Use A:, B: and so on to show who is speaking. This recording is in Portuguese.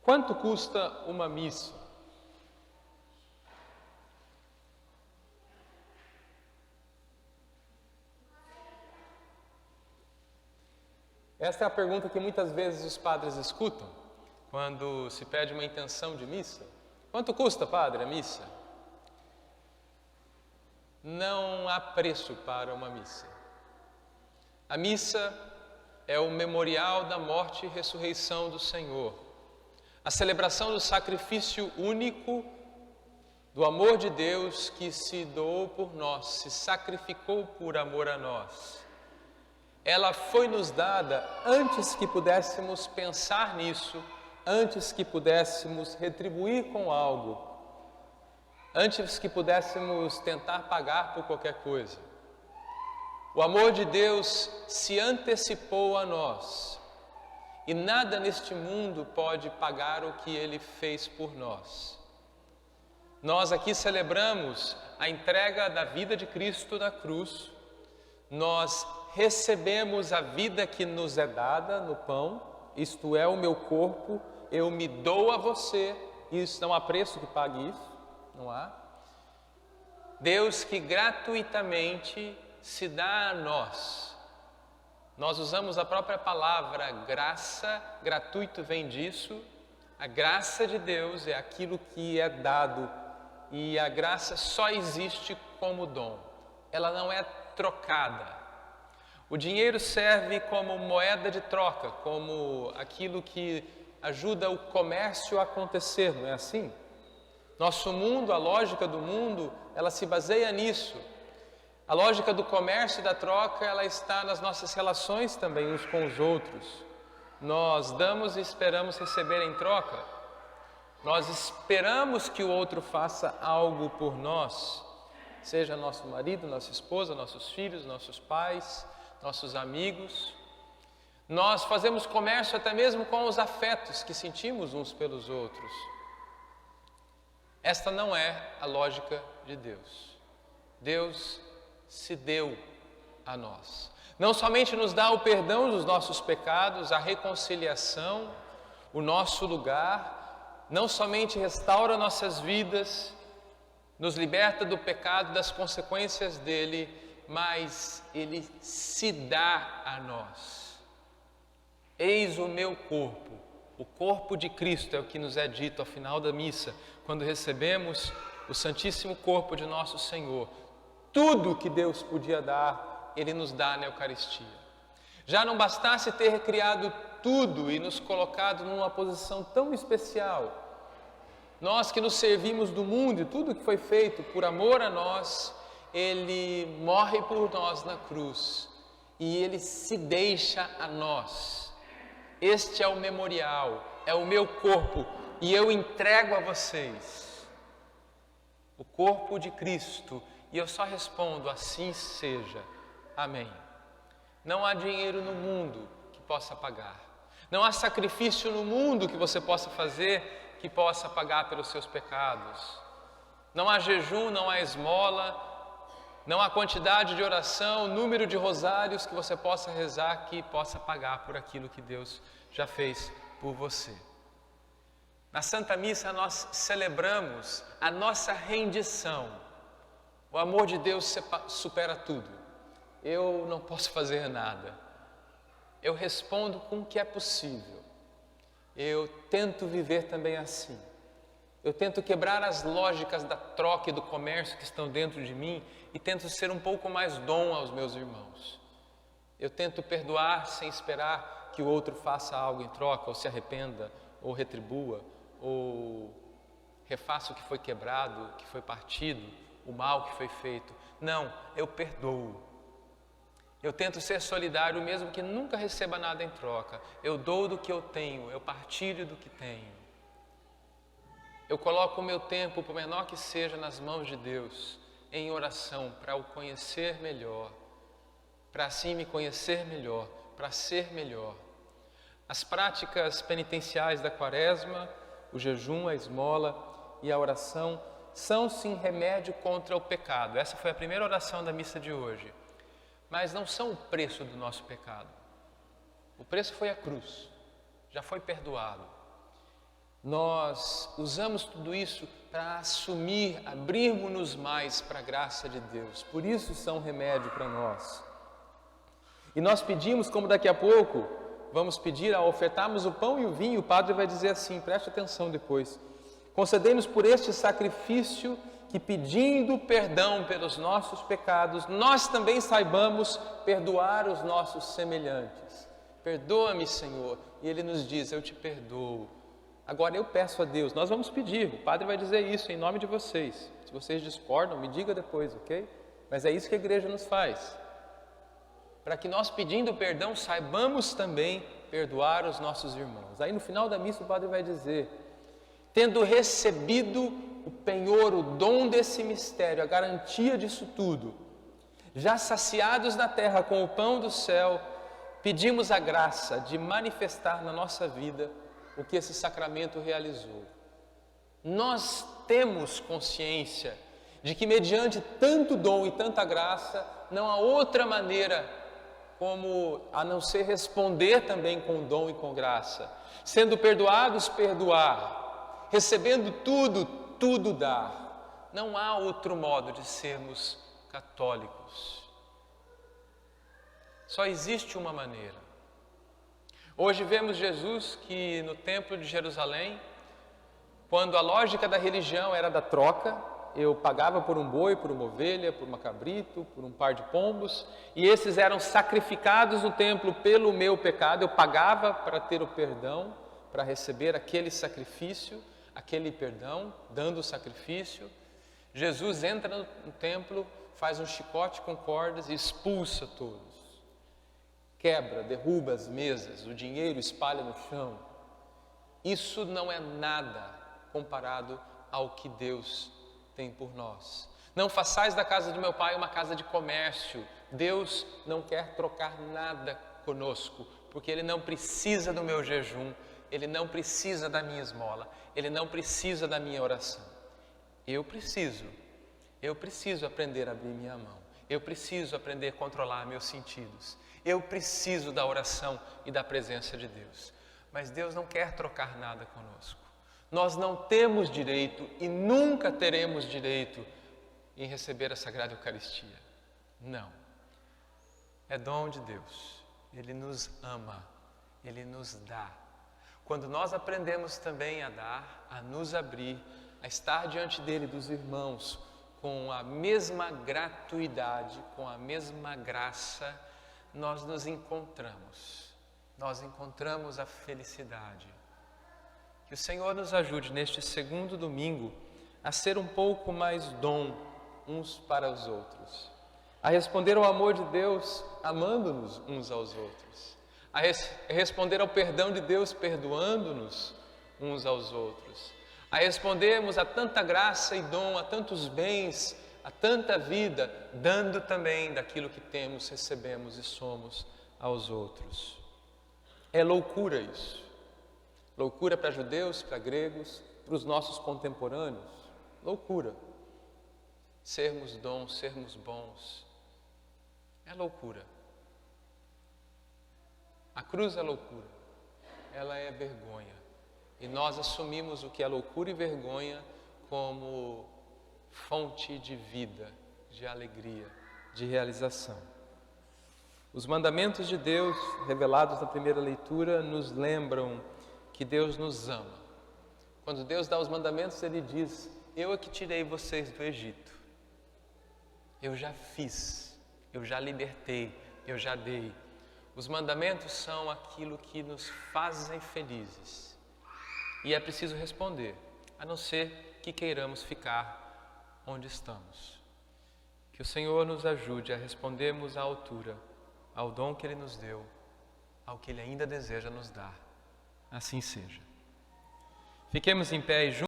A: Quanto custa uma missa? Esta é a pergunta que muitas vezes os padres escutam quando se pede uma intenção de missa. Quanto custa, padre, a missa? Não há preço para uma missa. A missa é o memorial da morte e ressurreição do Senhor. A celebração do sacrifício único do amor de Deus que se doou por nós, se sacrificou por amor a nós. Ela foi nos dada antes que pudéssemos pensar nisso, antes que pudéssemos retribuir com algo, antes que pudéssemos tentar pagar por qualquer coisa. O amor de Deus se antecipou a nós e nada neste mundo pode pagar o que Ele fez por nós. Nós aqui celebramos a entrega da vida de Cristo na cruz, nós recebemos a vida que nos é dada no pão, isto é o meu corpo, eu me dou a você, isso não há preço que pague isso, não há. Deus que gratuitamente se dá a nós. Nós usamos a própria palavra graça, gratuito vem disso. A graça de Deus é aquilo que é dado e a graça só existe como dom. Ela não é trocada. O dinheiro serve como moeda de troca, como aquilo que ajuda o comércio a acontecer, não é assim? Nosso mundo, a lógica do mundo, ela se baseia nisso. A lógica do comércio e da troca, ela está nas nossas relações também uns com os outros. Nós damos e esperamos receber em troca. Nós esperamos que o outro faça algo por nós, seja nosso marido, nossa esposa, nossos filhos, nossos pais, nossos amigos. Nós fazemos comércio até mesmo com os afetos que sentimos uns pelos outros. Esta não é a lógica de Deus. Deus se deu a nós. Não somente nos dá o perdão dos nossos pecados, a reconciliação, o nosso lugar, não somente restaura nossas vidas, nos liberta do pecado, das consequências dele, mas ele se dá a nós. Eis o meu corpo, o corpo de Cristo é o que nos é dito ao final da missa, quando recebemos o Santíssimo Corpo de nosso Senhor. Tudo que Deus podia dar, Ele nos dá na Eucaristia. Já não bastasse ter criado tudo e nos colocado numa posição tão especial, nós que nos servimos do mundo e tudo que foi feito por amor a nós, Ele morre por nós na cruz e Ele se deixa a nós. Este é o memorial, é o meu corpo e eu entrego a vocês o corpo de Cristo. E eu só respondo, assim seja. Amém. Não há dinheiro no mundo que possa pagar. Não há sacrifício no mundo que você possa fazer que possa pagar pelos seus pecados. Não há jejum, não há esmola, não há quantidade de oração, número de rosários que você possa rezar que possa pagar por aquilo que Deus já fez por você. Na Santa Missa nós celebramos a nossa rendição. O amor de Deus supera tudo. Eu não posso fazer nada. Eu respondo com o que é possível. Eu tento viver também assim. Eu tento quebrar as lógicas da troca e do comércio que estão dentro de mim e tento ser um pouco mais dom aos meus irmãos. Eu tento perdoar sem esperar que o outro faça algo em troca, ou se arrependa, ou retribua, ou refaça o que foi quebrado, o que foi partido, o mal que foi feito. Não, eu perdoo. Eu tento ser solidário mesmo que nunca receba nada em troca. Eu dou do que eu tenho, eu partilho do que tenho. Eu coloco o meu tempo, por menor que seja, nas mãos de Deus, em oração, para o conhecer melhor, para assim me conhecer melhor, para ser melhor. As práticas penitenciais da Quaresma, o jejum, a esmola e a oração são sim remédio contra o pecado. Essa foi a primeira oração da missa de hoje. Mas não são o preço do nosso pecado. O preço foi a cruz. Já foi perdoado. nós usamos tudo isso para assumir, abrirmos-nos mais para a graça de Deus. Por isso são remédio para nós. E nós pedimos, como daqui a pouco vamos pedir, ao ofertarmos o pão e o vinho, o padre vai dizer assim, preste atenção depois: concedei-nos por este sacrifício que, pedindo perdão pelos nossos pecados, nós também saibamos perdoar os nossos semelhantes. Perdoa-me, Senhor. E Ele nos diz, eu te perdoo. Agora eu peço a Deus, nós vamos pedir, o Padre vai dizer isso em nome de vocês. Se vocês discordam, me diga depois, ok? Mas é isso que a igreja nos faz. Para que nós, pedindo perdão, saibamos também perdoar os nossos irmãos. Aí no final da missa o Padre vai dizer, tendo recebido o penhor, o dom desse mistério, a garantia disso tudo, já saciados na terra com o pão do céu, pedimos a graça de manifestar na nossa vida o que esse sacramento realizou. Nós temos consciência de que, mediante tanto dom e tanta graça, não há outra maneira como a não ser responder também com dom e com graça. Sendo perdoados, perdoar. Recebendo tudo, tudo dar. Não há outro modo de sermos católicos. Só existe uma maneira. Hoje vemos Jesus que no Templo de Jerusalém, quando a lógica da religião era da troca, eu pagava por um boi, por uma ovelha, por uma cabrito, por um par de pombos, e esses eram sacrificados no templo pelo meu pecado, eu pagava para ter o perdão, para receber aquele sacrifício, aquele perdão, dando o sacrifício. Jesus entra no templo, faz um chicote com cordas e expulsa todos. Quebra, derruba as mesas, o dinheiro espalha no chão. Isso não é nada comparado ao que Deus tem por nós. Não façais da casa do meu pai uma casa de comércio. Deus não quer trocar nada conosco, porque Ele não precisa do meu jejum, Ele não precisa da minha esmola, Ele não precisa da minha oração. Eu preciso aprender a abrir minha mão, eu preciso aprender a controlar meus sentidos, eu preciso da oração e da presença de Deus. Mas Deus não quer trocar nada conosco. Nós não temos direito e nunca teremos direito em receber a Sagrada Eucaristia. Não. É dom de Deus. Ele nos ama. Ele nos dá. Quando nós aprendemos também a dar, a nos abrir, a estar diante dele, dos irmãos, com a mesma gratuidade, com a mesma graça, nós nos encontramos. Nós encontramos a felicidade. Que o Senhor nos ajude neste segundo domingo a ser um pouco mais dom uns para os outros, a responder ao amor de Deus amando-nos uns aos outros, a responder ao perdão de Deus perdoando-nos uns aos outros, a respondermos a tanta graça e dom, a tantos bens, a tanta vida, dando também daquilo que temos, recebemos e somos aos outros. É loucura isso. Loucura para judeus, para gregos, para os nossos contemporâneos. Loucura. Sermos dons, sermos bons. É loucura. A cruz é loucura. Ela é vergonha. E nós assumimos o que é loucura e vergonha como fonte de vida, de alegria, de realização. Os mandamentos de Deus, revelados na primeira leitura, nos lembram que Deus nos ama. Quando Deus dá os mandamentos, Ele diz: eu é que tirei vocês do Egito. Eu já fiz, eu já libertei, eu já dei. Os mandamentos são aquilo que nos fazem felizes. E é preciso responder, a não ser que queiramos ficar onde estamos. Que o Senhor nos ajude a respondermos à altura ao dom que Ele nos deu, ao que Ele ainda deseja nos dar. Assim seja. Fiquemos em pé e juntos.